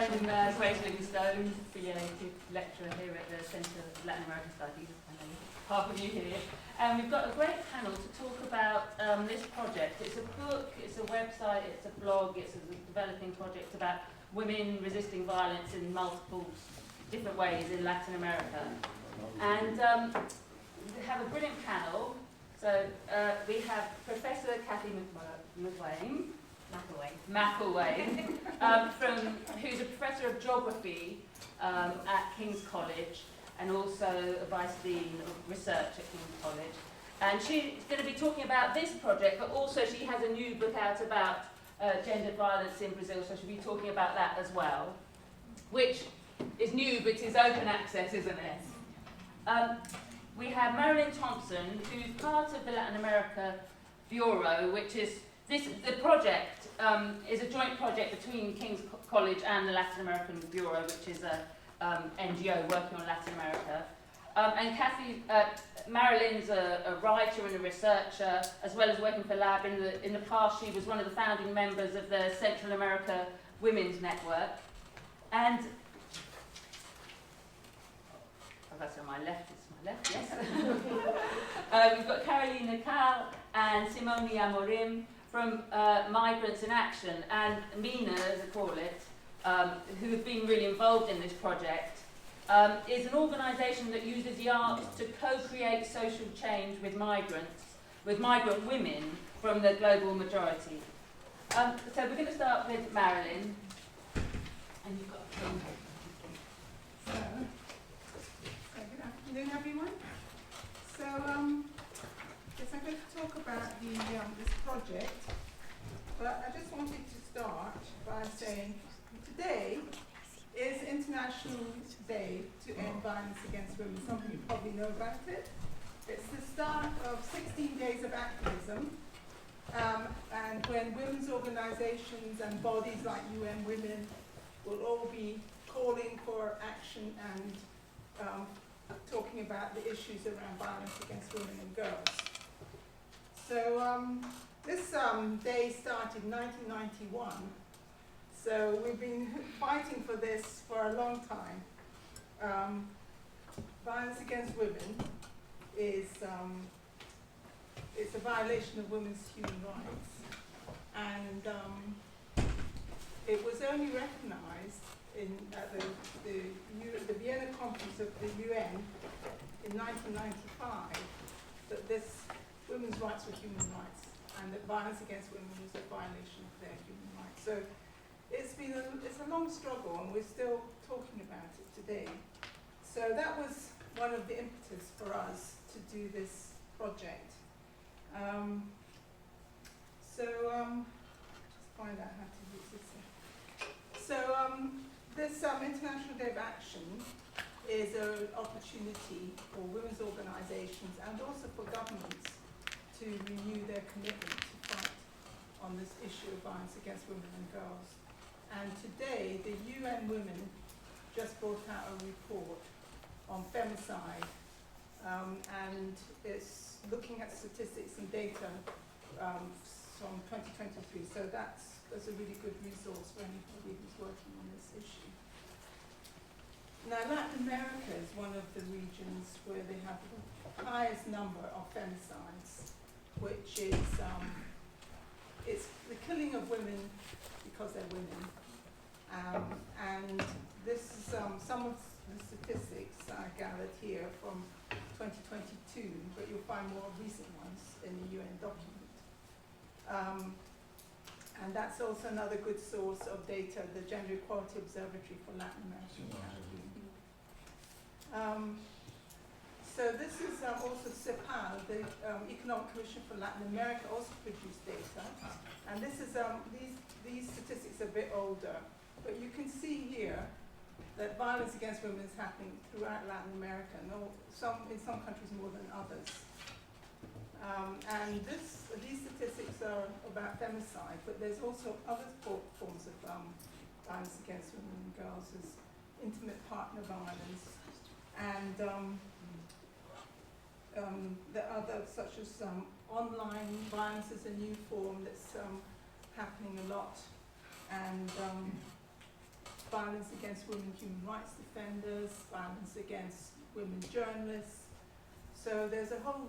I'm Grace Livingston, affiliated lecturer here at the Centre of Latin American Studies. I know half of you here. And we've got a great panel to talk about this project. It's a book, it's a website, it's a blog, it's a developing project about women resisting violence in multiple different ways in Latin America. And we have a brilliant panel. So we have Professor Cathy McIlwaine, who's a professor of geography at King's College and also a vice dean of research at King's College. And she's going to be talking about this project, but also she has a new book out about gendered violence in Brazil, so she'll be talking about that as well, which is new, but is open access, isn't it? We have Marilyn Thomson, who's part of the Latin America Bureau, which is the project is a joint project between King's College and the Latin American Bureau, which is a NGO working on Latin America. And Cathy, Marilyn's a writer and a researcher, as well as working for Lab. In the past, she was one of the founding members of the Central America Women's Network. And that's on my left. Yes. We've got Carolina Cal and Simone Amorim from Migrants in Action, and Mina, as I call it, who have been really involved in this project, is an organisation that uses the arts to co-create social change with migrant women from the global majority. So we're going to start with Marilyn, and you've got a phone. Good afternoon, everyone. So, yes, I'm going to talk about this project, but I just wanted to start by saying today is International Day to End Violence Against Women. Some of you probably know about it. It's the start of 16 days of activism, and when women's organizations and bodies like UN Women will all be calling for action and talking about the issues around violence against women and girls. So this day started in 1991. So we've been fighting for this for a long time. Violence against women is it's a violation of women's human rights, and it was only recognized at the Vienna Conference of the UN in 1995 that this women's rights were human rights and that violence against women was a violation of their human rights. So it's a long struggle, and we're still talking about it today. So that was one of the impetus for us to do this project. Just find out how to use this. So this International Day of Action is an opportunity for women's organizations and also for governments to renew their commitment to fight on this issue of violence against women and girls. And today, the UN Women just brought out a report on femicide, and it's looking at statistics and data from 2023. So that's a really good resource for anybody who's working on this issue. Now, Latin America is one of the regions where they have the highest number of femicides, which is it's the killing of women because they're women. And this is some of the statistics I gathered here from 2022, but you'll find more recent ones in the UN document. And that's also another good source of data, the Gender Equality Observatory for Latin America. So this is also CEPAL, the Economic Commission for Latin America, also produced data. And this is these statistics are a bit older, but you can see here that violence against women is happening throughout Latin America, and in some countries more than others. And these statistics are about femicide, but there's also other forms of violence against women and girls, as intimate partner violence, and the other, such as online violence is a new form that's happening a lot, and violence against women human rights defenders, violence against women journalists. So there's a whole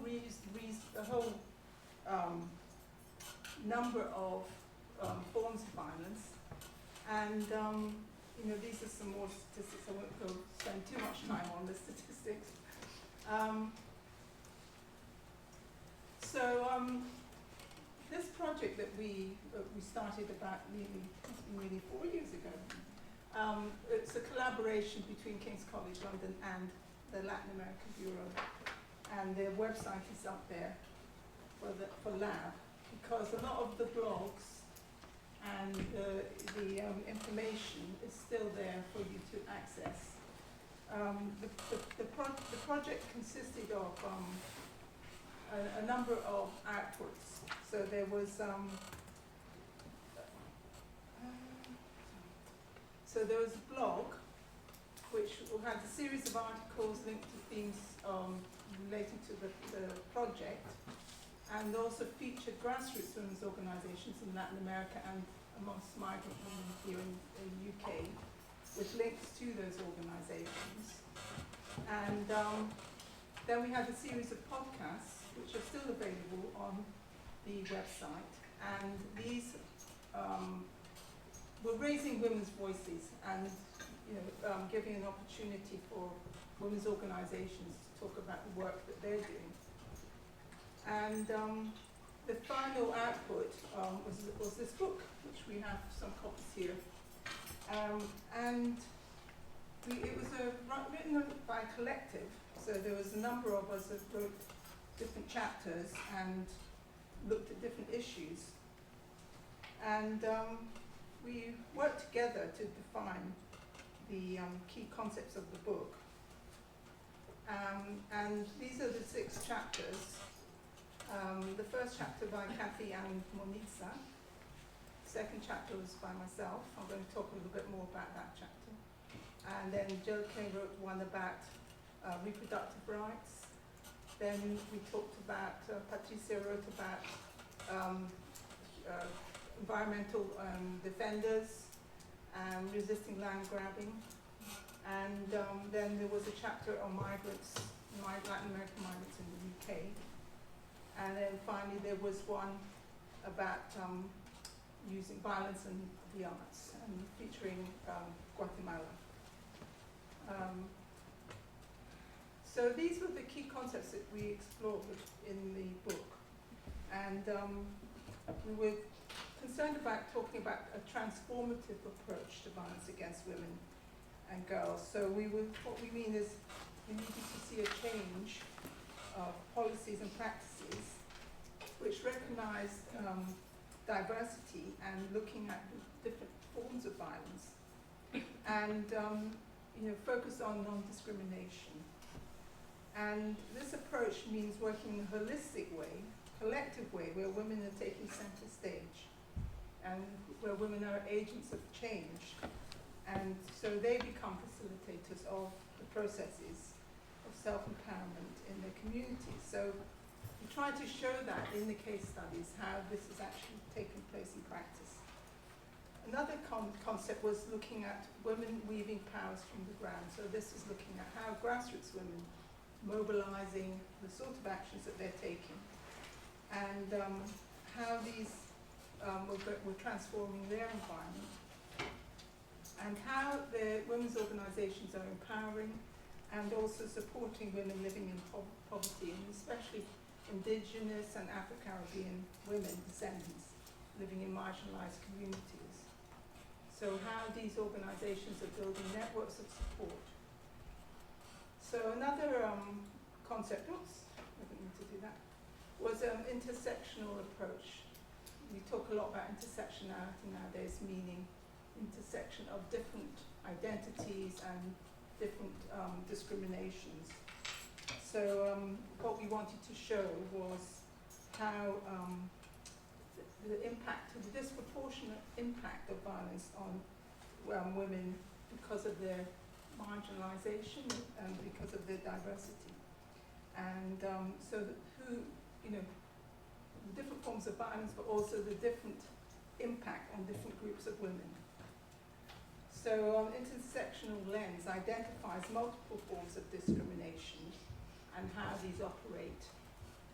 number of forms of violence, and these are some more statistics. I won't go spend too much time on the statistics. This project that we started about nearly 4 years ago. It's a collaboration between King's College London and the Latin American Bureau, and their website is up there for lab, because a lot of the blogs and the information is still there for you to access. The project consisted of a number of outputs. So there was a blog which had a series of articles linked to themes relating to the project, and also featured grassroots women's organisations in Latin America and amongst migrant women here in the UK, with links to those organisations. And then we had a series of podcasts which are still available on the website, and these were raising women's voices and giving an opportunity for women's organisations to talk about the work that they're doing. And the final output was this book, which we have some copies here. It was written by a collective, so there was a number of us that wrote different chapters and looked at different issues. And we worked together to define the key concepts of the book. And these are the 6 chapters. The first chapter by Cathy and Monisa. Second chapter was by myself. I'm going to talk a little bit more about that chapter. And then Joe King wrote one about reproductive rights. Then we talked about, Patricia wrote about environmental defenders and resisting land grabbing. And then there was a chapter on migrants, Latin American migrants in the UK. And then finally there was one about using violence in the arts, and featuring Guatemala. So these were the key concepts that we explored in the book. And we were concerned about talking about a transformative approach to violence against women and girls. So what we mean is we needed to see a change of policies and practices which recognized diversity and looking at the different forms of violence, and focus on non-discrimination. And this approach means working in a holistic way, collective way, where women are taking center stage and where women are agents of change, and so they become facilitators of the processes of self-empowerment in their communities. So we try to show that in the case studies, how this is actually taking place in practice. Another concept was looking at women weaving powers from the ground. So this is looking at how grassroots women mobilizing the sort of actions that they're taking, and how these were transforming their environment, and how the women's organizations are empowering and also supporting women living in poverty, and especially indigenous and Afro-Caribbean women descendants living in marginalized communities. So how these organizations are building networks of support. So another concept, I didn't mean to do that, was intersectional approach. We talk a lot about intersectionality nowadays, meaning intersection of different identities and different discriminations. So what we wanted to show was how the disproportionate impact of violence on women because of their marginalization and because of their diversity. And so the different forms of violence, but also the different impact on different groups of women. So intersectional lens identifies multiple forms of discrimination and how these operate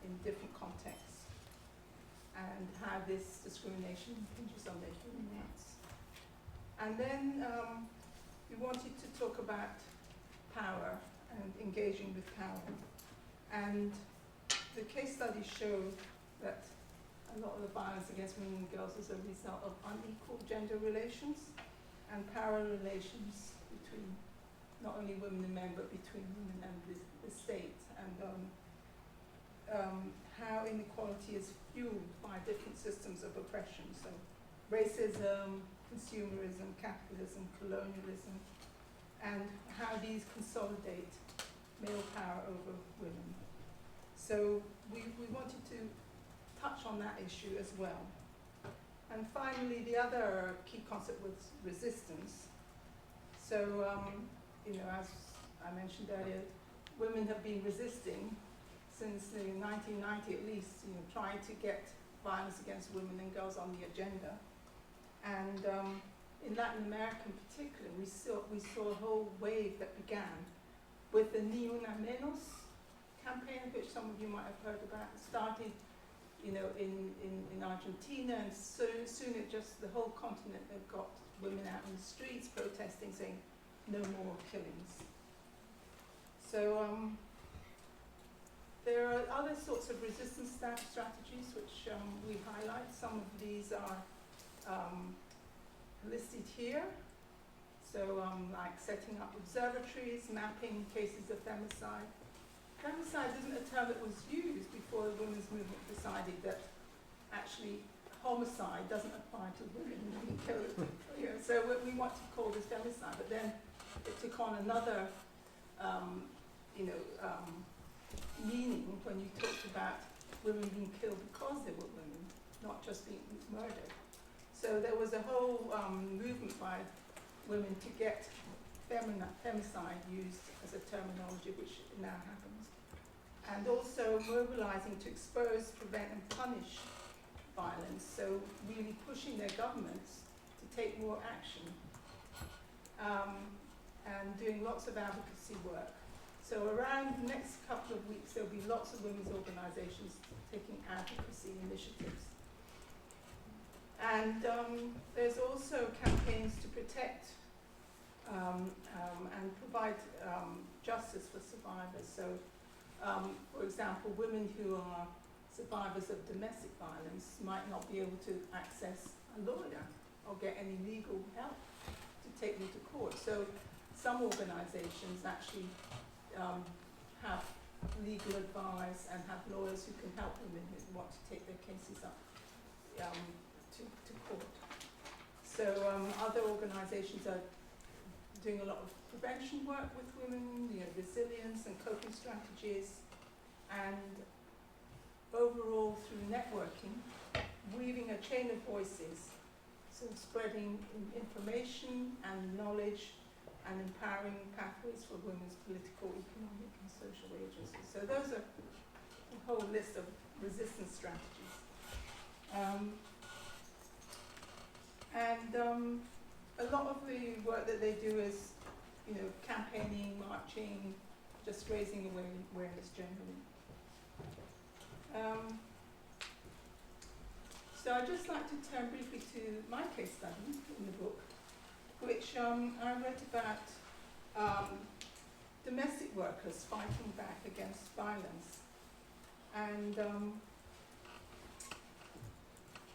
in different contexts, and how this discrimination impinges on their human rights. And then we wanted to talk about power and engaging with power. And the case studies show that a lot of the violence against women and girls is a result of unequal gender relations and power relations between not only women and men, but between women and the state, and how inequality is fueled by different systems of oppression. So racism, consumerism, capitalism, colonialism, and how these consolidate male power over women. So we wanted to touch on that issue as well. And finally, the other key concept was resistance. So, as I mentioned earlier, women have been resisting since 1990 at least, trying to get violence against women and girls on the agenda. And in Latin America in particular, we saw a whole wave that began with the Ni Una Menos campaign, which some of you might have heard about. It started in Argentina, and soon the whole continent have got women out in the streets protesting, saying no more killings. So there are other sorts of resistance strategies which we highlight. Some of these are listed here. So like setting up observatories, mapping cases of femicide. Femicide isn't a term that was used before the women's movement decided that actually homicide doesn't apply to women. So we want to call this femicide, but then it took on another meaning when you talked about women being killed because they were women, not just being murdered. So there was a whole movement by women to get femicide used as a terminology, which now happens. And also mobilizing to expose, prevent, and punish violence, so really pushing their governments to take more action, and doing lots of advocacy work. So around the next couple of weeks, there'll be lots of women's organizations taking advocacy initiatives. And there's also campaigns to protect and provide justice for survivors. So, for example, women who are survivors of domestic violence might not be able to access a lawyer or get any legal help to take them to court. So some organizations actually have legal advice and have lawyers who can help women who want to take their cases up to court. So other organizations are doing a lot of prevention work with women, resilience and coping strategies, and overall through networking, weaving a chain of voices, so spreading information and knowledge and empowering pathways for women's political, economic and social agency. So those are a whole list of resistance strategies. A lot of the work that they do is, campaigning, marching, just raising awareness generally. So I'd just like to turn briefly to my case study in the book, which I read about domestic workers fighting back against violence. And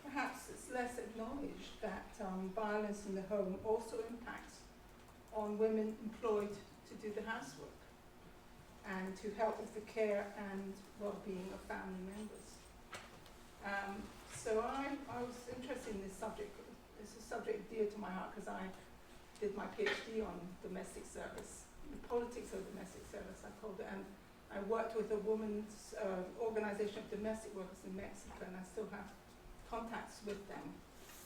perhaps it's less acknowledged that violence in the home also impacts on women employed to do the housework and to help with the care and well-being of family members. So I was interested in this subject. It's a subject dear to my heart because I did my PhD on domestic service, the politics of domestic service, I called it, and I worked with a women's organization of domestic workers in Mexico, and I still have contacts with them.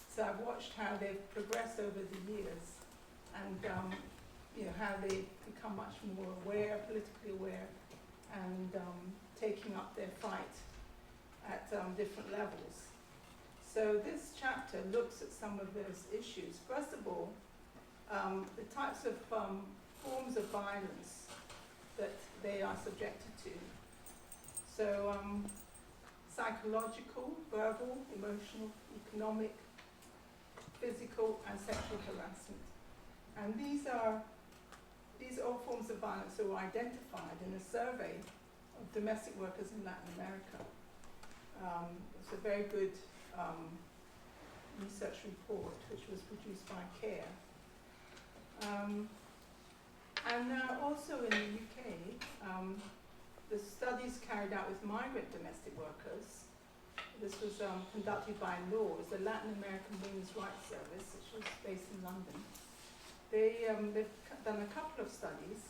So I've watched how they've progressed over the years, and how they've become much more aware, politically aware, and taking up their fight at different levels. So this chapter looks at some of those issues. First of all, the types of forms of violence that they are subjected to. So psychological, verbal, emotional, economic, physical and sexual harassment. And these are all forms of violence that were identified in a survey of domestic workers in Latin America. It's a very good research report which was produced by CARE. And also in the UK, the studies carried out with migrant domestic workers, this was conducted by LAWS, the Latin American Women's Rights Service, which was based in London. They've done a couple of studies,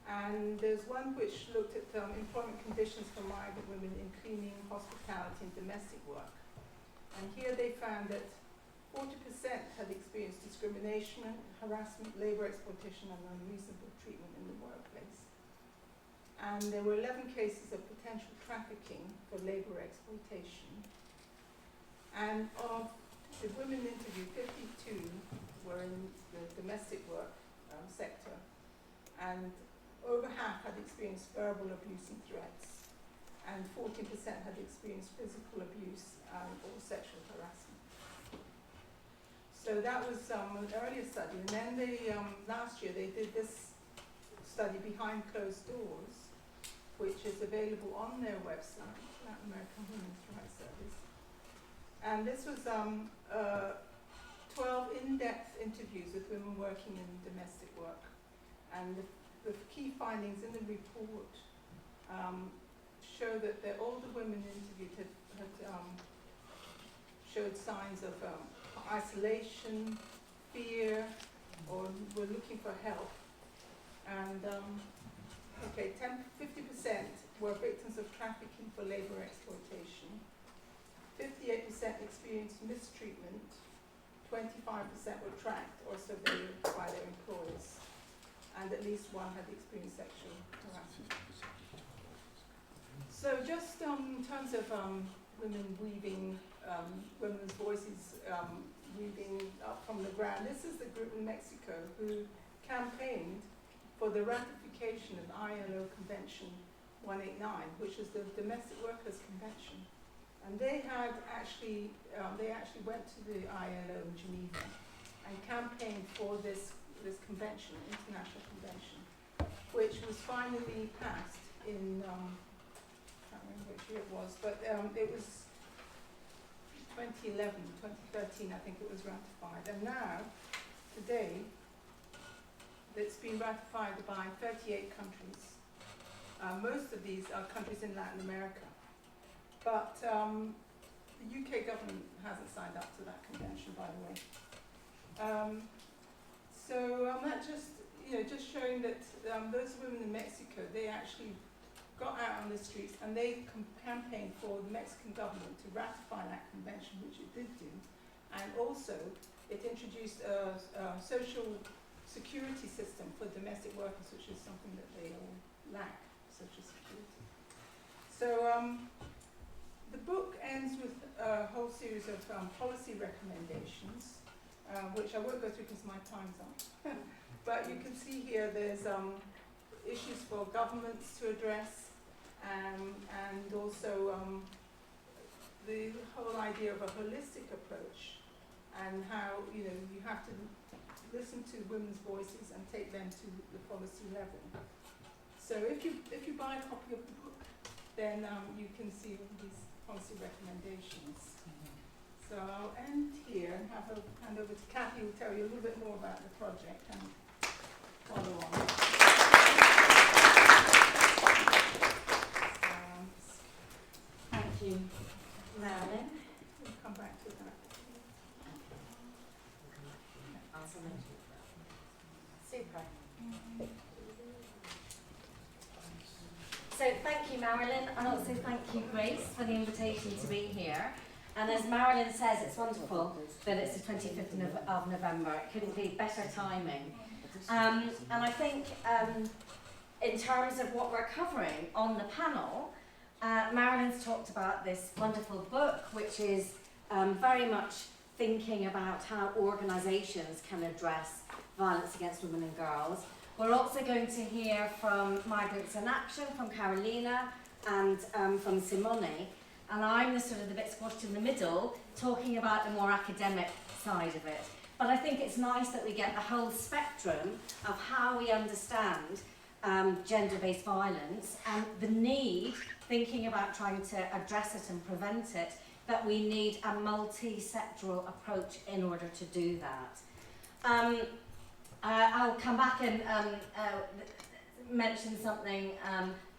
and there's one which looked at employment conditions for migrant women in cleaning, hospitality and domestic work. And here they found that 40% had experienced discrimination, harassment, labour exploitation and unreasonable treatment in the workplace. And there were 11 cases of potential trafficking for labour exploitation. And of the women interviewed, 52 were in the domestic work sector, and over half had experienced verbal abuse and threats, and 14% had experienced physical abuse or sexual harassment. So that was an earlier study, and then they, last year they did this study behind closed doors, which is available on their website, Latin American Women's Rights Service. And this was 12 in-depth interviews with women working in domestic work. And the key findings in the report show that all the women interviewed had showed signs of isolation, fear, or were looking for help. And 50% were victims of trafficking for labour exploitation. 58% experienced mistreatment. 25% were tracked or surveilled by their employers. And at least one had experienced sexual harassment. So just in terms of women weaving, women's voices weaving up from the ground, this is the group in Mexico who campaigned for the ratification of ILO Convention 189, which is the Domestic Workers Convention. And they had actually, went to the ILO in Geneva and campaigned for this convention, international convention, which was finally passed in, I can't remember which year it was, but it was 2011, 2013, I think it was ratified. And now, today, it's been ratified by 38 countries. Most of these are countries in Latin America. But the UK government hasn't signed up to that convention, by the way. So that just showing that those women in Mexico, they actually got out on the streets and they campaigned for the Mexican government to ratify that convention, which it did do. And also, it introduced a social security system for domestic workers, which is something that they all lack, social security. So the book ends with a whole series of policy recommendations, which I won't go through because my time's up. But you can see here there's issues for governments to address, and also the whole idea of a holistic approach, and how you have to listen to women's voices and take them to the policy level. So if you buy a copy of the book, then you can see all these policy recommendations. So I'll end here and hand over to Cathy, who will tell you a little bit more about the project and follow on. Thank you, Marilyn. We'll come back to that. Super. So thank you, Marilyn, and also thank you, Grace, for the invitation to be here. And as Marilyn says, it's wonderful that it's the 25th of November. It couldn't be better timing. And I think in terms of what we're covering on the panel, Marilyn's talked about this wonderful book, which is very much thinking about how organisations can address violence against women and girls. We're also going to hear from Migrants in Action, from Carolina, and from Simone. And I'm the bit squashed in the middle, talking about the more academic side of it. But I think it's nice that we get the whole spectrum of how we understand gender-based violence and the need, thinking about trying to address it and prevent it, that we need a multi-sectoral approach in order to do that. I'll come back and mention something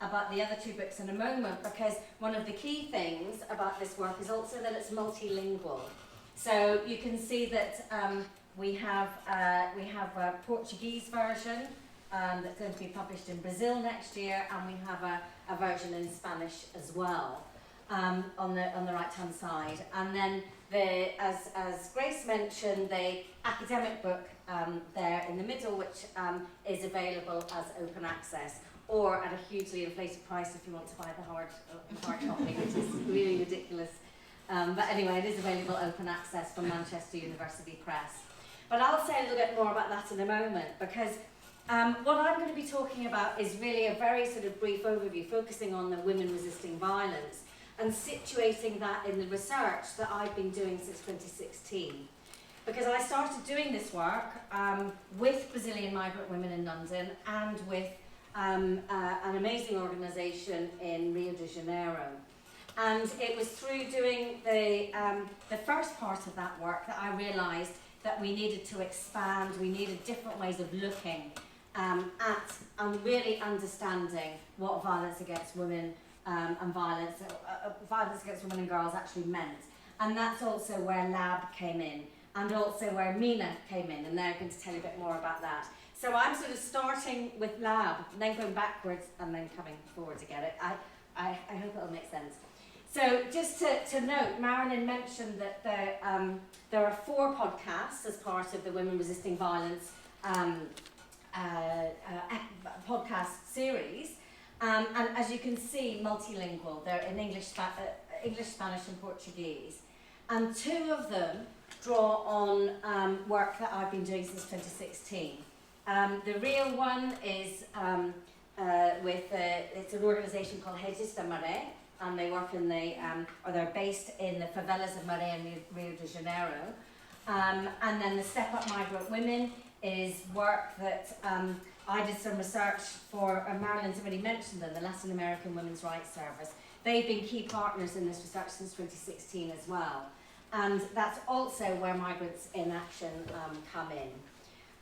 about the other two books in a moment, because one of the key things about this work is also that it's multilingual. So you can see that we have a Portuguese version that's going to be published in Brazil next year, and we have a version in Spanish as well on the right-hand side. And then as Grace mentioned, the academic book there in the middle, which is available as open access, or at a hugely inflated price if you want to buy the hard copy, which is really ridiculous. But anyway, it is available open access from Manchester University Press. But I'll say a little bit more about that in a moment, because what I'm going to be talking about is really a very brief overview, focusing on the women resisting violence and situating that in the research that I've been doing since 2016. Because I started doing this work with Brazilian migrant women in London and with an amazing organisation in Rio de Janeiro. And it was through doing the first part of that work that I realised that we needed to expand, we needed different ways of looking at and really understanding what violence against women and violence against women and girls actually meant. And that's also where Lab came in, and also where Mina came in, and they're going to tell you a bit more about that. So I'm starting with Lab, and then going backwards, and then coming forward to get it. I hope it'll make sense. So just to note, Marilyn mentioned that there are 4 podcasts as part of the Women Resisting Violence podcast series. And as you can see, multilingual. They're in English, Spanish and Portuguese. And 2 of them draw on work that I've been doing since 2016. The real one is it's an organisation called Redes da Maré, and they work in they're based in the favelas of Maré in Rio de Janeiro. And then the Step Up Migrant Women is work that I did some research for, Marilyn's already mentioned them, the Latin American Women's Rights Service. They've been key partners in this research since 2016 as well. And that's also where Migrants in Action come in.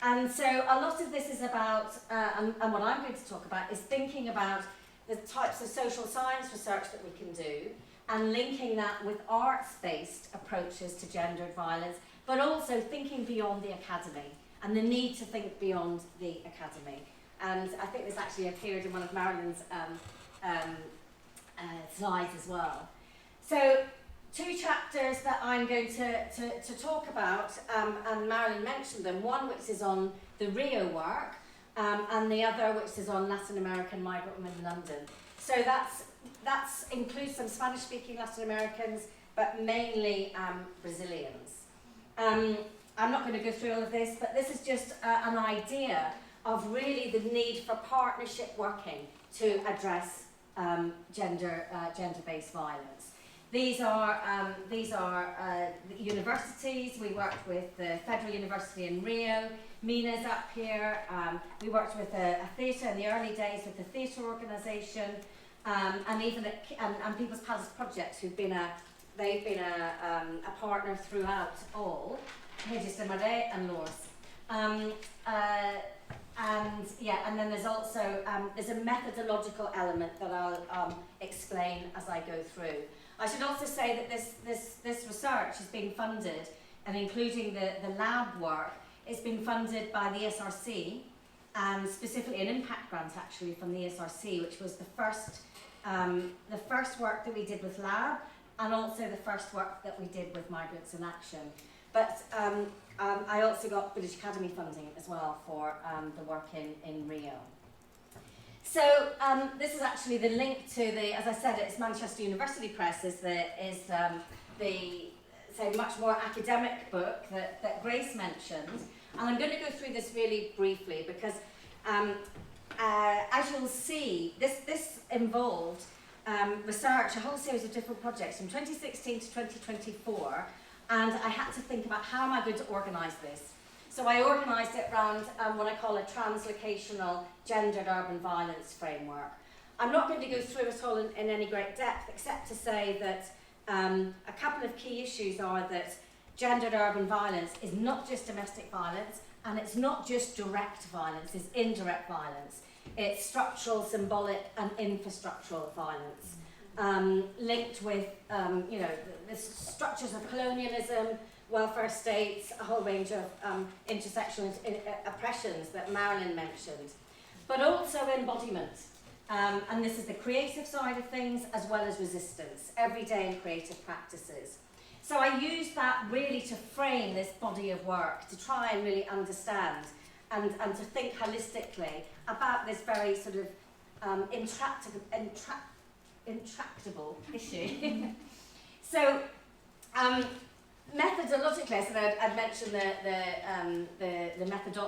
And so a lot of this is about, and what I'm going to talk about, is thinking about the types of social science research that we can do, and linking that with arts-based approaches to gendered violence, but also thinking beyond the academy, and the need to think beyond the academy. And I think this actually appeared in one of Marilyn's slides as well. So 2 chapters that I'm going to talk about, and Marilyn mentioned them, one which is on the Rio work, and the other which is on Latin American migrant women in London. So that's includes some Spanish-speaking Latin Americans, but mainly Brazilians. I'm not going to go through all of this, but this is just an idea of really the need for partnership working to address gender-based violence. These are universities. We worked with the Federal University in Rio. Mina's up here. We worked with a theatre in the early days with the theatre organisation, and even and People's Palace Project, they've been a partner throughout all. Redes da Maré and Lourdes. And then there's also there's a methodological element that I'll explain as I go through. I should also say that this research is being funded, and including the lab work, it's been funded by the SRC, and specifically an impact grant actually from the SRC, which was the first work that we did with Lab, and also the first work that we did with Migrants in Action. But I also got British Academy funding as well for the work in Rio. So this is actually the link to as I said, it's Manchester University Press is the say much more academic book that Grace mentioned, And I'm going to go through this really briefly because as you'll see, this involved research, a whole series of different projects from 2016 to 2024, and I had to think about how am I going to organise this. So I organised it around what I call a translocational gendered urban violence framework. I'm not going to go through it all in any great depth, except to say that a couple of key issues are that gendered urban violence is not just domestic violence, and it's not just direct violence, it's indirect violence. It's structural, symbolic, and infrastructural violence, linked with, you know, the structures of colonialism, welfare states, a whole range of intersectional oppressions that Marilyn mentioned, but also embodiment. And this is the creative side of things as well as resistance, everyday and creative practices. So I used that really to frame this body of work, to try and really understand and to think holistically about this very sort of intractable issue. So methodologically, I said I'd mentioned the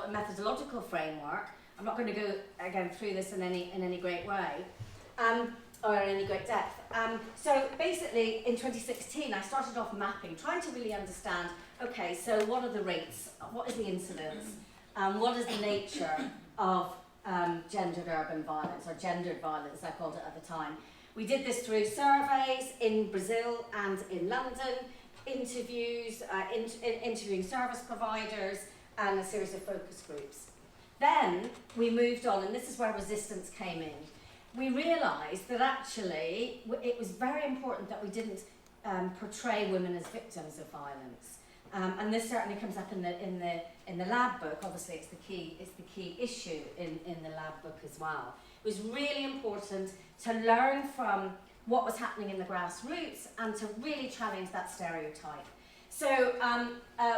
methodological framework. I'm not going to go again through this in any great way, or in any great depth. So basically, in 2016, I started off mapping, trying to really understand. Okay, so what are the rates? What is the incidence? What is the nature of gendered urban violence, or gendered violence, I called it at the time. We did this through surveys in Brazil and in London, interviews, interviewing service providers, and a series of focus groups. Then we moved on, and this is where resistance came in. We realised that actually it was very important that we didn't portray women as victims of violence, and this certainly comes up in the lab book. Obviously, it's the key issue in the lab book as well. It was really important to learn from what was happening in the grassroots and to really challenge that stereotype. So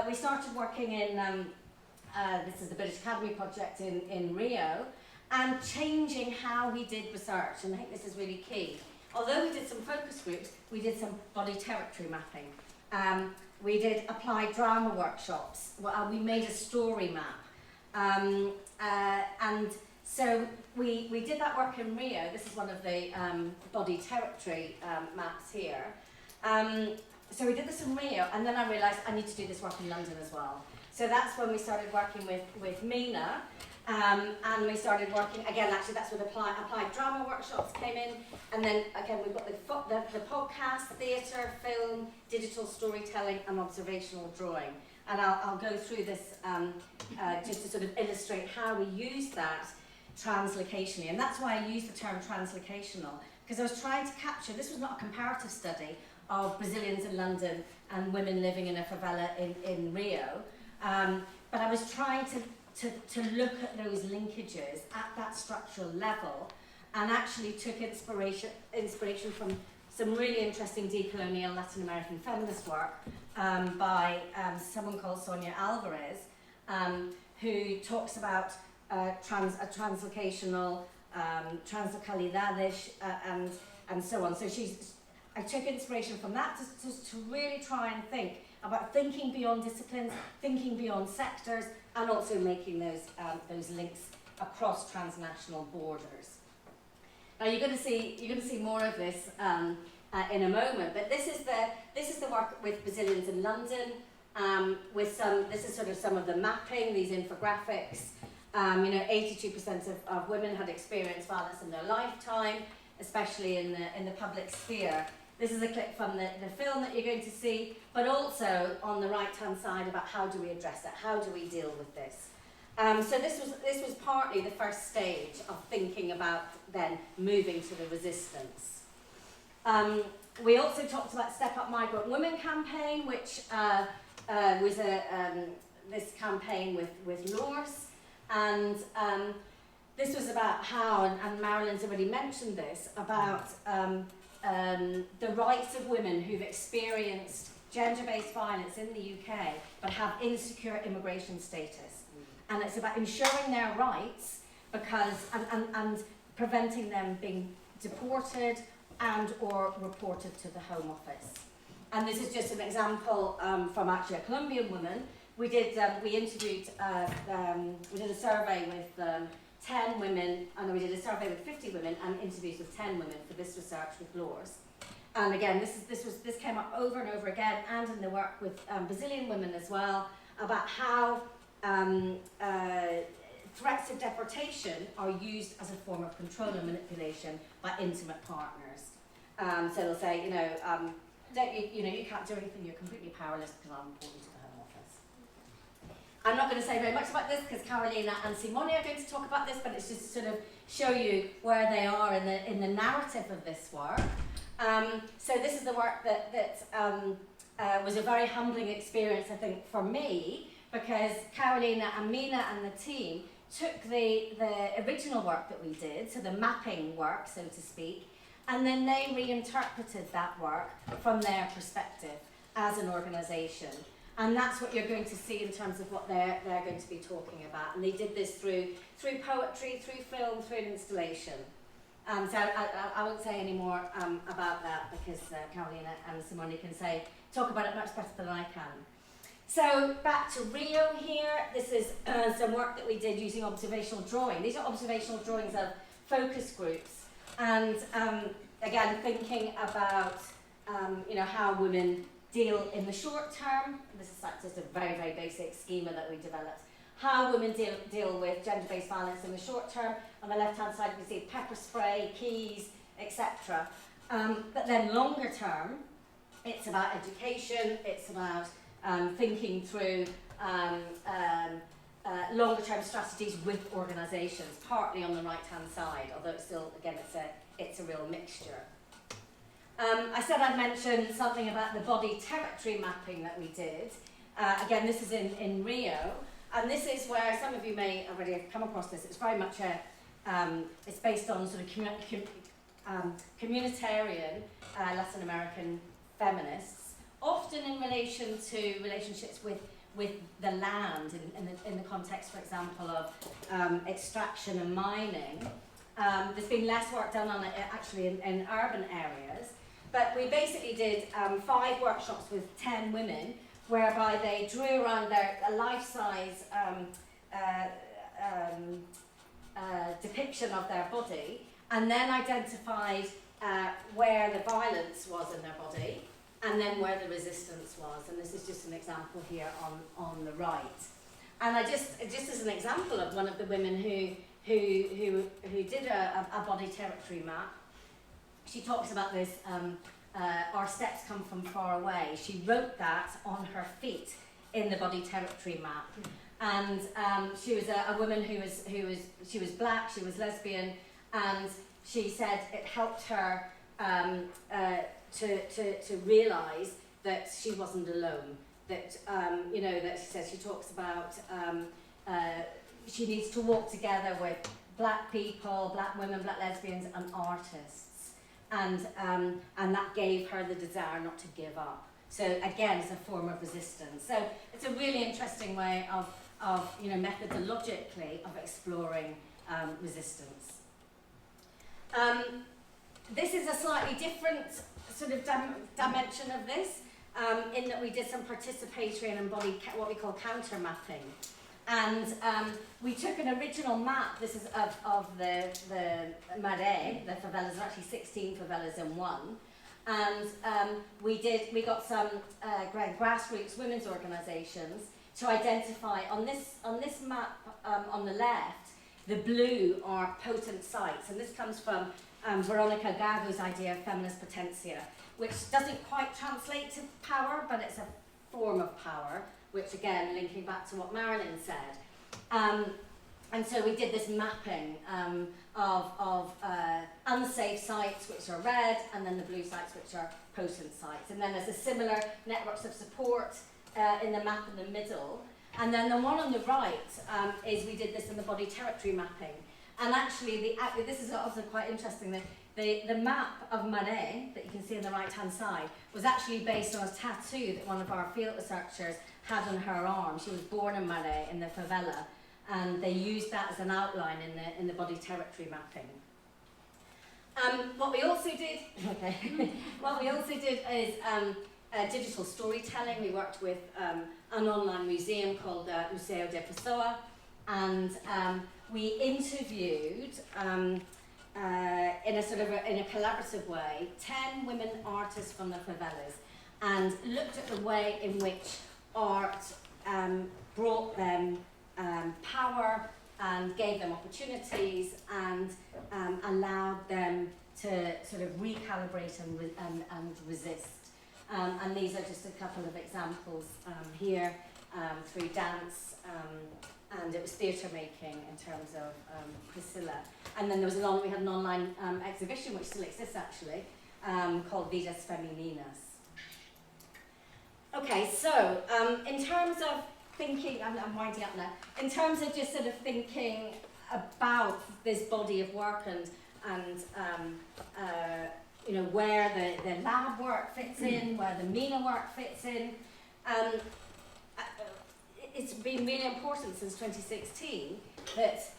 we started working in, this is the British Academy project in Rio, and changing how we did research, and I think this is really key. Although we did some focus groups, we did some body territory mapping. We did applied drama workshops, we made a story map. And so we did that work in Rio. This is one of the body territory maps here. So we did this in Rio, and then I realised I need to do this work in London as well. So that's when we started working with Mina, and we started working, again, actually that's where the applied drama workshops came in, and then again we've got the podcast, theatre, film, digital storytelling, and observational drawing. And I'll go through this just to sort of illustrate how we use that translocationally, and that's why I use the term translocational, because I was trying to capture, this was not a comparative study of Brazilians in London and women living in a favela in Rio, but I was trying to look at those linkages at that structural level, and actually took inspiration from some really interesting decolonial Latin American feminist work by someone called Sonia Alvarez, who talks about translocational, translocalidades, and so on. So I took inspiration from that to really try and think about thinking beyond disciplines, thinking beyond sectors, and also making those links across transnational borders. Now you're going to see more of this in a moment, but this is the work with Brazilians in London. This is sort of some of the mapping, these infographics. 82% of women had experienced violence in their lifetime, especially in the public sphere. This is a clip from the film that you're going to see, but also on the right-hand side about how do we address it, how do we deal with this. So this was partly the first stage of thinking about then moving to the resistance. We also talked about Step Up Migrant Women campaign, which was this campaign with Norse, and this was about how, and Marilyn's already mentioned this, about the rights of women who've experienced gender-based violence in the UK but have insecure immigration status. And it's about ensuring their rights and preventing them being deported and or reported to the Home Office. And this is just an example from actually a Colombian woman we did, we interviewed, we did a survey with 10 women, and we did a survey with 50 women and interviews with 10 women for this research with laws. And again, this came up over and over again, and in the work with Brazilian women as well, about how threats of deportation are used as a form of control and manipulation by intimate partners. So they'll say, you can't do anything, you're completely powerless because I'm important to the Home Office. I'm not going to say very much about this because Carolina and Simone are going to talk about this, but it's just to sort of show you where they are in the narrative of this work. So this is the work that was a very humbling experience, I think, for me, because Carolina and Mina and the team took the original work that we did, so the mapping work, so to speak, and then they reinterpreted that work from their perspective as an organisation. And that's what you're going to see in terms of what they're going to be talking about. And they did this through poetry, through film, through an installation. So I won't say any more about that because Carolina and Simone can talk about it much better than I can. So back to Rio here. This is some work that we did using observational drawing. These are observational drawings of focus groups, and again thinking about how women deal in the short term. This is just a very, very basic schema that we developed. How women deal with gender-based violence in the short term. On the left-hand side, you see pepper spray, keys, etc. But then longer term, it's about education. It's about thinking through longer-term strategies with organisations, partly on the right-hand side, although it's still, again, it's a real mixture. I said I'd mention something about the body territory mapping that we did. Again, this is in Rio, and this is where some of you may already have come across this. It's very much it's based on sort of communitarian Latin American feminists, often in relation to relationships with the land, in the context, for example, of extraction and mining. There's been less work done on it actually in urban areas. But we basically did 5 workshops with 10 women, whereby they drew around a life-size depiction of their body, and then identified where the violence was in their body, and then where the resistance was. And this is just an example here on the right. And just as an example of one of the women who did a body territory map, she talks about this, our steps come from far away. She wrote that on her feet in the body territory map. And she was a woman who was black, she was lesbian, and she said it helped her to realise that she wasn't alone. That that she says, she talks about she needs to walk together with black people, black women, black lesbians, and artists. And that gave her the desire not to give up. So again, it's a form of resistance. So it's a really interesting way of methodologically of exploring resistance. This is a slightly different sort of dimension of this, in that we did some participatory and embodied what we call counter mapping. And we took an original map. This is of the Maré, the favelas. There are actually 16 favelas in one. And we got some grassroots women's organisations to identify on this map on the left. The blue are potent sites, and this comes from Veronica Gago's idea of feminist potentia, which doesn't quite translate to power, but it's a form of power, which again, linking back to what Marilyn said. And so we did this mapping of unsafe sites, which are red, and then the blue sites, which are potent sites. And then there's a similar networks of support in the map in the middle. And then the one on the right is we did this in the body territory mapping. And actually, this is also quite interesting, that the map of Maré, that you can see on the right-hand side, was actually based on a tattoo that one of our field researchers had on her arm. She was born in Maré, in the favela, and they used that as an outline in the body territory mapping. What we also did, is digital storytelling. We worked with an online museum called Museo de Pessoa, and we interviewed in a collaborative way 10 women artists from the favelas, and looked at the way in which art brought them power and gave them opportunities and allowed them to sort of recalibrate and resist. And these are just a couple of examples here through dance, and it was theatre making in terms of Priscilla. And then there was we had an online exhibition, which still exists actually, called Vidas Femininas. Okay, so in terms of thinking, I'm winding up now, in terms of just sort of thinking about this body of work and you know, where the lab work fits in, where the MENA work fits in, it's been really important since 2016 that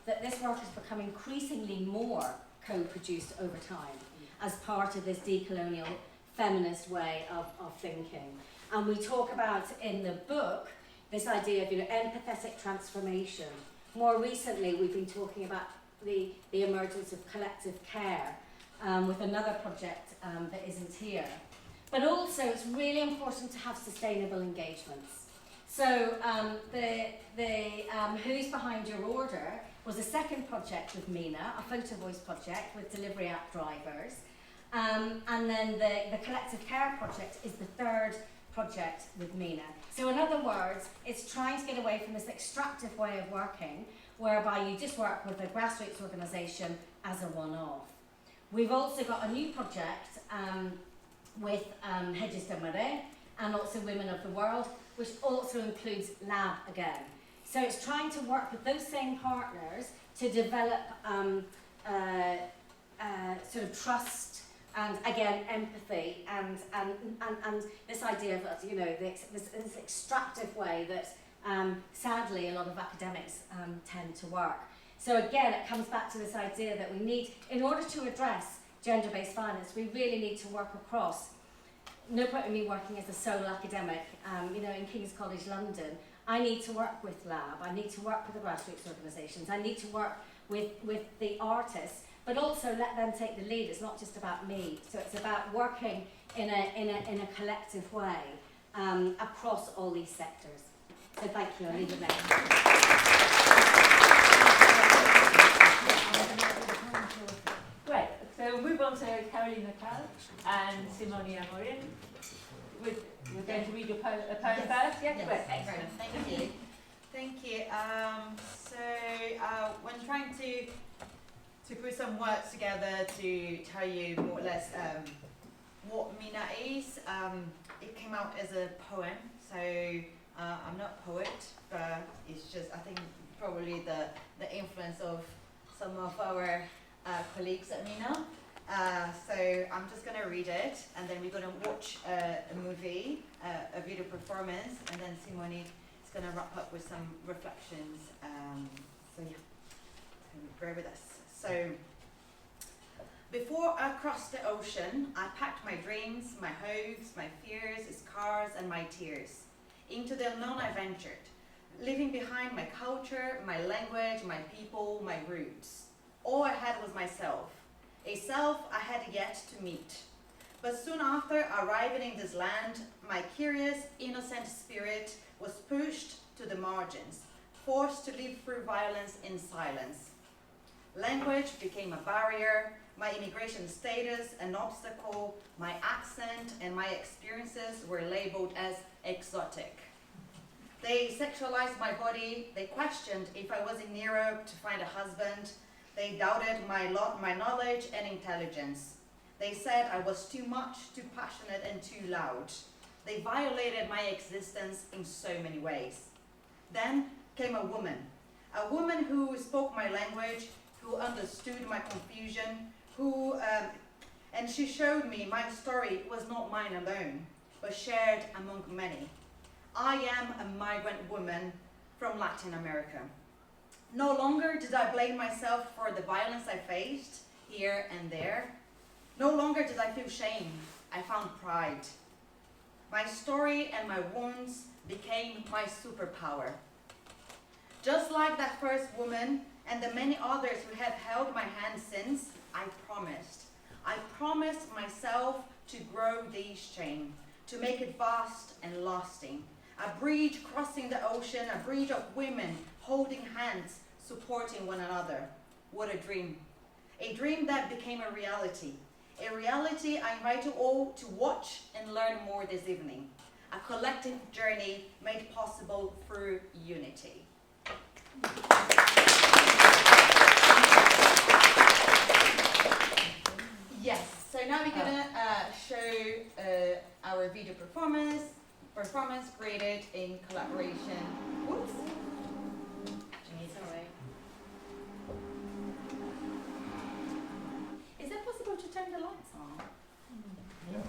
that this work has become increasingly more co-produced over time as part of this decolonial feminist way of thinking. And we talk about in the book this idea of, you know, empathetic transformation. More recently, we've been talking about the emergence of collective care with another project that isn't here. But also, it's really important to have sustainable engagements. So the Who's Behind Your Order was a second project with MENA, a photo voice project with delivery app drivers. And then the collective care project is the third project with MENA. So in other words, it's trying to get away from this extractive way of working, whereby you just work with a grassroots organisation as a one-off. We've also got a new project with Hedges de Marais and also Women of the World, which also includes lab again. So it's trying to work with those same partners to develop sort of trust and, again, empathy and this idea of, you know, this extractive way that sadly a lot of academics tend to work. So again, it comes back to this idea that we need, in order to address gender-based violence, we really need to work across. No point in me working as a sole academic, you know, in King's College London. I need to work with lab, I need to work with the grassroots organisations, I need to work with the artists, but also let them take the lead. It's not just about me. So it's about working in a collective way across all these sectors. So thank you, I'll leave it there. Great. So we'll move on to Caroline Leclerc and Simone Amorim. We're going to read your poem first. Yes, great. Excellent. Thank you. Thank you. When trying to put some words together to tell you more or less what MENA is, it came out as a poem. So I'm not a poet, but it's just, I think, probably the influence of some of our colleagues at MENA. So I'm just going to read it, and then we're going to watch a movie, a video performance, and then Simone is going to wrap up with some reflections. So yeah, bear with us. So, before I crossed the ocean, I packed my dreams, my hopes, my fears, scars, and my tears. Into the unknown I ventured, leaving behind my culture, my language, my people, my roots. All I had was myself, a self I had yet to meet. But soon after arriving in this land, my curious, innocent spirit was pushed to the margins, forced to live through violence in silence. Language became a barrier, my immigration status an obstacle, my accent and my experiences were labeled as exotic. They sexualized my body, they questioned if I was in Europe to find a husband, they doubted my knowledge and intelligence. They said I was too much, too passionate and too loud. They violated my existence in so many ways. Then came a woman who spoke my language, who understood my confusion, and she showed me my story was not mine alone, but shared among many. I am a migrant woman from Latin America. No longer did I blame myself for the violence I faced here and there. No longer did I feel shame. I found pride. My story and my wounds became my superpower. Just like that first woman and the many others who have held my hand since, I promised myself to grow these chains, to make it vast and lasting. A bridge crossing the ocean, a bridge of women holding hands, supporting one another. What a dream. A dream that became a reality. A reality I invite you all to watch and learn more this evening. A collective journey made possible through unity. Yes, so now we're gonna show our video performance created in collaboration. Whoops. Sorry. Is it possible to turn the lights on? Yeah.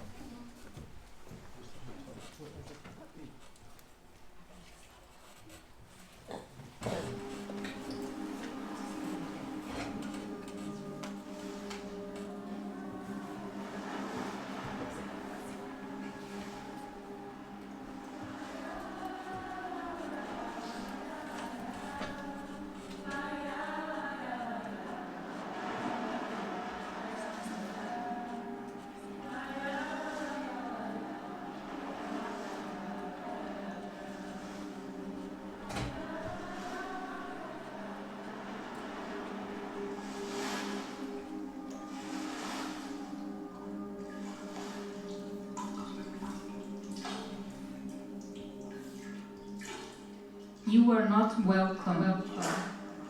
You are not welcome.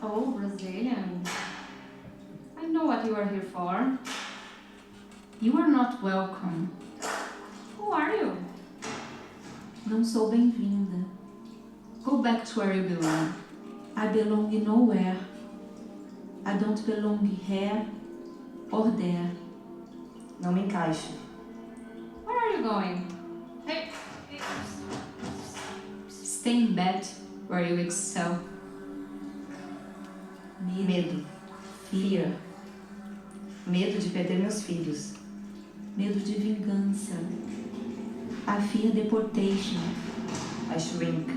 Oh, Brazilian. I know what you are here for. You are not welcome. Who are you? Não sou bem-vinda. Go back to where you belong. I belong nowhere. I don't belong here or there. Não me encaixo. Where are you going? Hey. Stay in bed where you excel. Medo. Fear. Medo de perder meus filhos. Medo de vingança. I fear deportation. I shrink.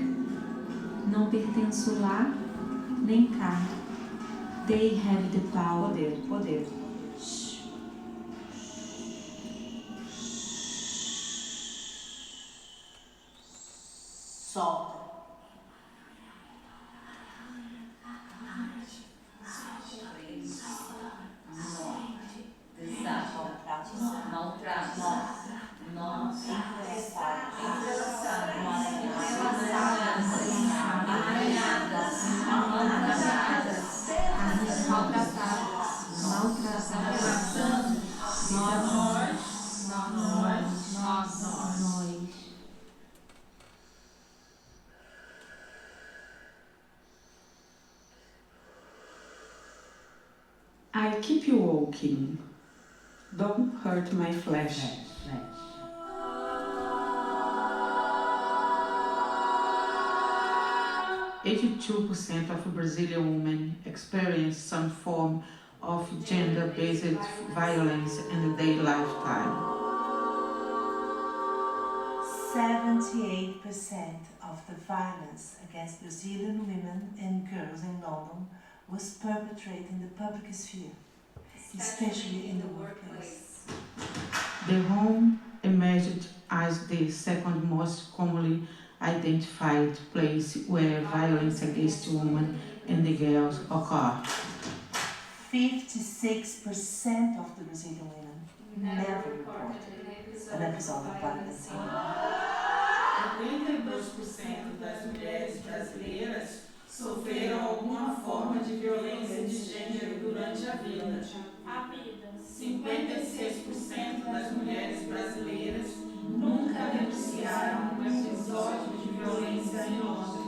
Não pertenço lá, nem cá. They have the power. Poder. Solta. I keep you walking. Don't hurt my flesh. 82% of Brazilian women experience some form of gender-based violence in their lifetime. 78% of the violence against Brazilian women and girls in London was perpetrated in the public sphere, especially in the workplace. The home emerged as the second most commonly identified place where violence against women and the girls occur. 56% of the Brazilian women never reported an episode of violence. 52% das mulheres brasileiras sofreram alguma forma de violência de gênero durante a vida. 56% das mulheres brasileiras nunca denunciaram um episódio de violência em Londres.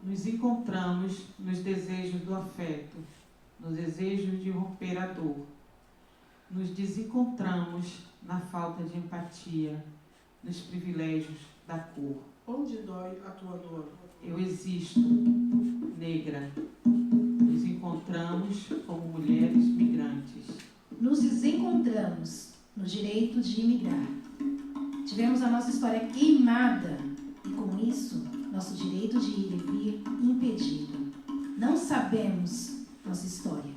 Nos encontramos nos desejos do afeto, no desejo de romper a dor. nos desencontramos na falta de empatia, nos privilégios da cor. Onde dói a tua dor? Eu existo, negra. Nos encontramos como mulheres migrantes. Nos desencontramos no direito de imigrar. Tivemos a nossa história queimada e, com isso, nosso direito de ir e vir impedido. Não sabemos nossa história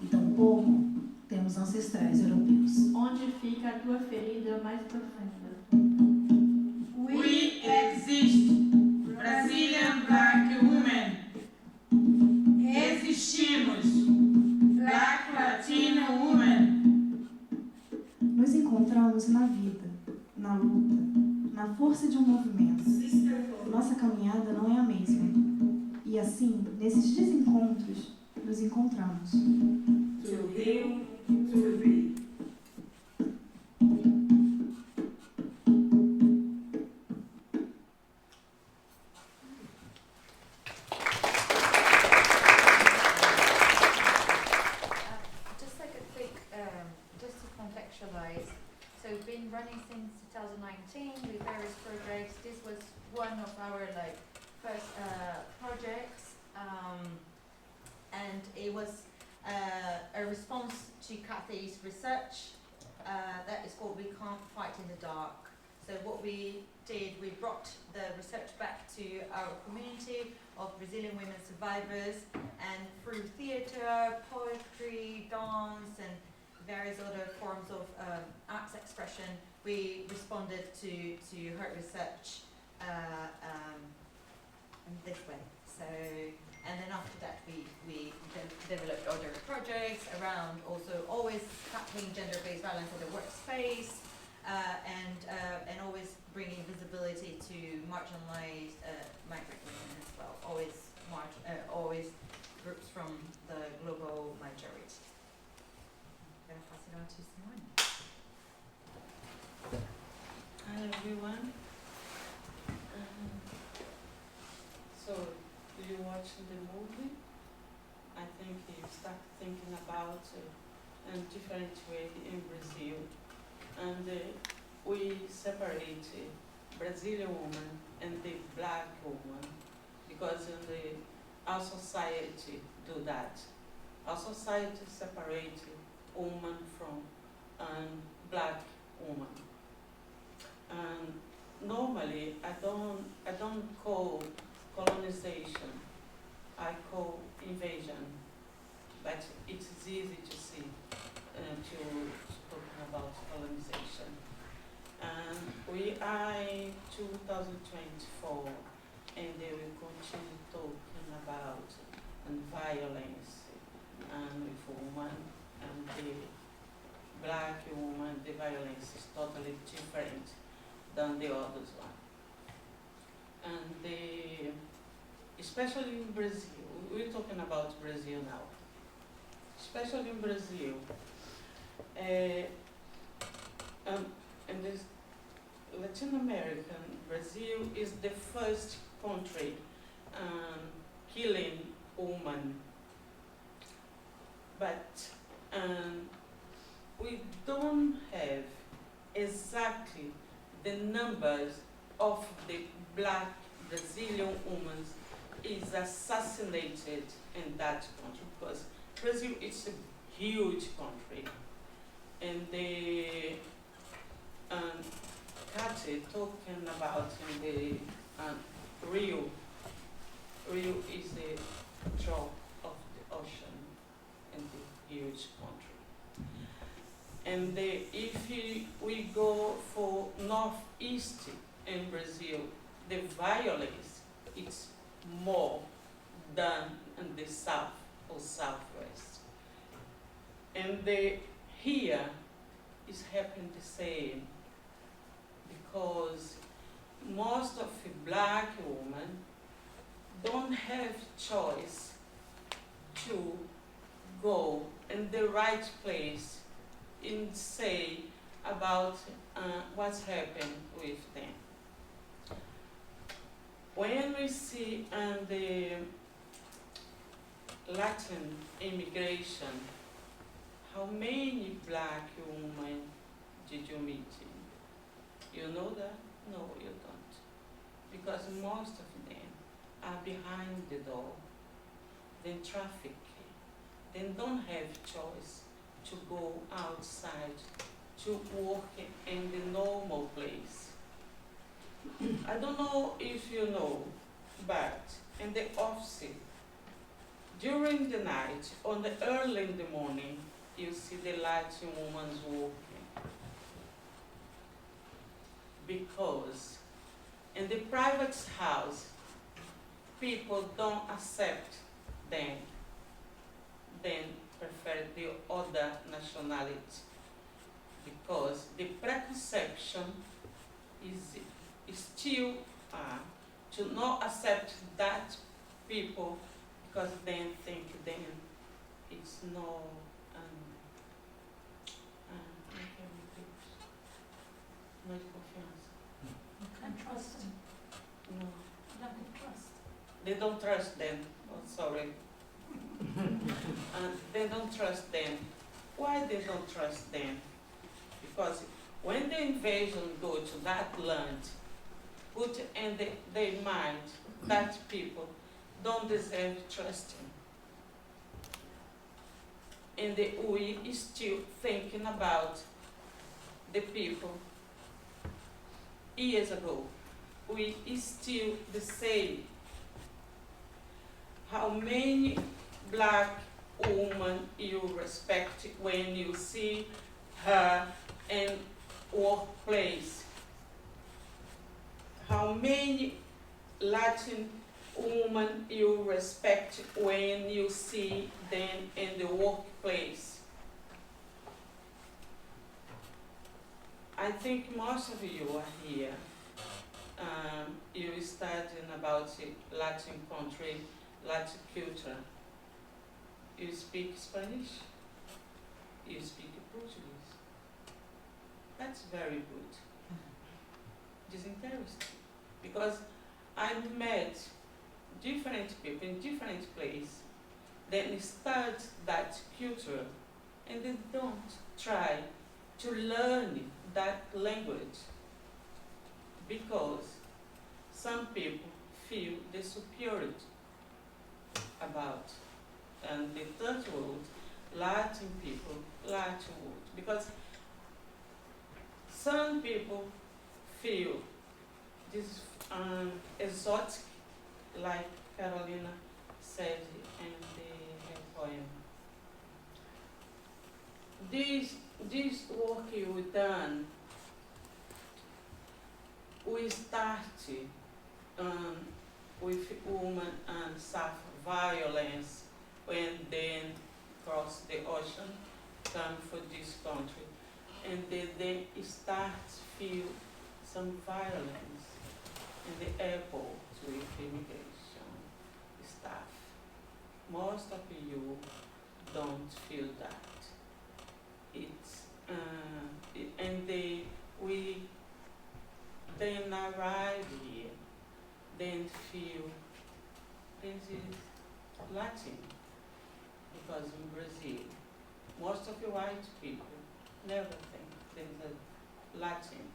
e, tampouco, temos ancestrais europeus. Onde fica a tua ferida mais profunda? We exist, Brazilian Black women. Existimos, Black Latina women. Nos encontramos na vida, na luta, na força de um movimento. Nossa caminhada não é a mesma. E assim, nesses desencontros, nos encontramos. To heal, to be. Just like a quick, just to contextualize. So we've been running since 2019 with various projects. This was one of our first projects, and it was a response to Cathy's research that is called "We Can't Fight in the Dark." So what we did, we brought the research back to our community of Brazilian women survivors, and through theatre, poetry, dance, and various other forms of arts expression, we responded to her research in this way. So, and then after that, we developed other projects around also always tackling gender-based violence in the workspace, and always bringing visibility to marginalized migrant women as well. Always groups from the global majority. I'm going to pass it on to Simone. Hi everyone. So, do you watch the movie? I think you start thinking about a different way in Brazil. And we separate Brazilian woman and the black woman because our society do that. Our society separate woman from black woman. And normally I don't call colonization, I call invasion, but it's easy to see to talking about colonization. And we are in 2024, and they will continue talking about violence and with women and the black woman. The violence is totally different than the others one. And especially in Brazil, we're talking about Brazil now. Especially in Brazil, and this Latin American, Brazil is the first country killing women, but we don't have exactly the numbers of the black Brazilian women is assassinated in that country, because Brazil is a huge country. And the Cathy talking about in the Rio is the drop of the ocean in the huge country. And if we go for northeast in Brazil, the violence is more than in the south or southwest. And here is happening the same, because most of the black women don't have choice to go in the right place and say about what's happened with them. When we see the Latin immigration, how many black women did you meet? You know that? No, you don't. Because most of them are behind the door. Then traffic. They don't have choice to go outside to work in the normal place. I don't know if you know, but in the office, during the night, on the early in the morning, you see the Latin women working. Because in the private house, people don't accept them, then prefer the other nationality. Because the preconception is still to not accept that people, because then think then it's no no confiance. You can't trust them. No. Lack of trust. They don't trust them. Oh, sorry. They don't trust them. Why they don't trust them? Because when the invasion go to that land, put in their mind that people don't deserve trusting. And we still thinking about the people years ago. We still the same. How many black women you respect when you see her in workplace? How many Latin women you respect when you see them in the workplace? I think most of you are here. You studying about Latin country, Latin culture. You speak Spanish. You speak Portuguese. That's very good. It is interesting because I met different people in different places. Then study that culture, and they don't try to learn that language because some people feel the superiority about. And the third world, Latin people, Latin world, because some people feel this exotic, like Carolina said in her poem. This work we done, we started with women and suffer violence when they cross the ocean, come for this country, and they start feel some violence in the airport with immigration staff. Most of you don't feel that. It's and we then arrive here, then feel this is Latin, because in Brazil, most of the white people never think there's a Latin.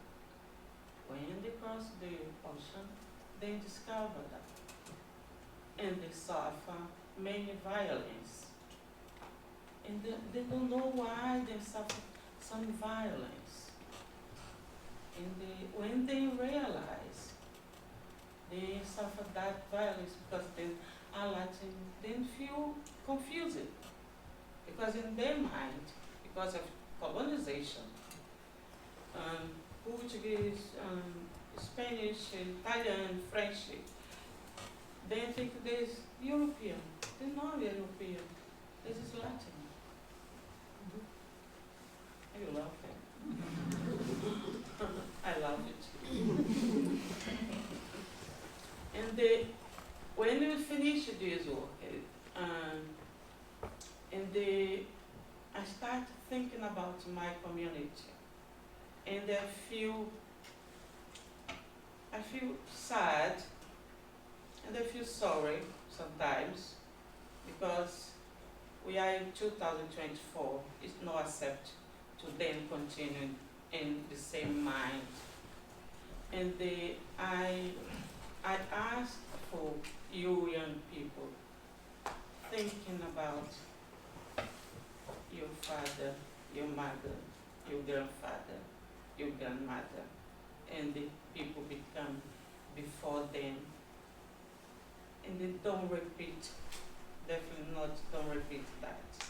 When they cross the ocean, they discover that, and they suffer many violence. And they don't know why they suffer some violence. And when they realize they suffer that violence because they are Latin, they feel confused. Because in their mind, because of colonization, Portuguese, Spanish, Italian, French, they think there's European. They're not European. This is Latin. You love it. I love it. And when we finish this work, I start thinking about my community, and I feel sad, and I feel sorry sometimes, because we are in 2024. It's not accept to then continue in the same mind. And I ask for you young people thinking about your father, your mother, your grandfather, your grandmother, and the people become before them. And then don't repeat, definitely not, don't repeat that.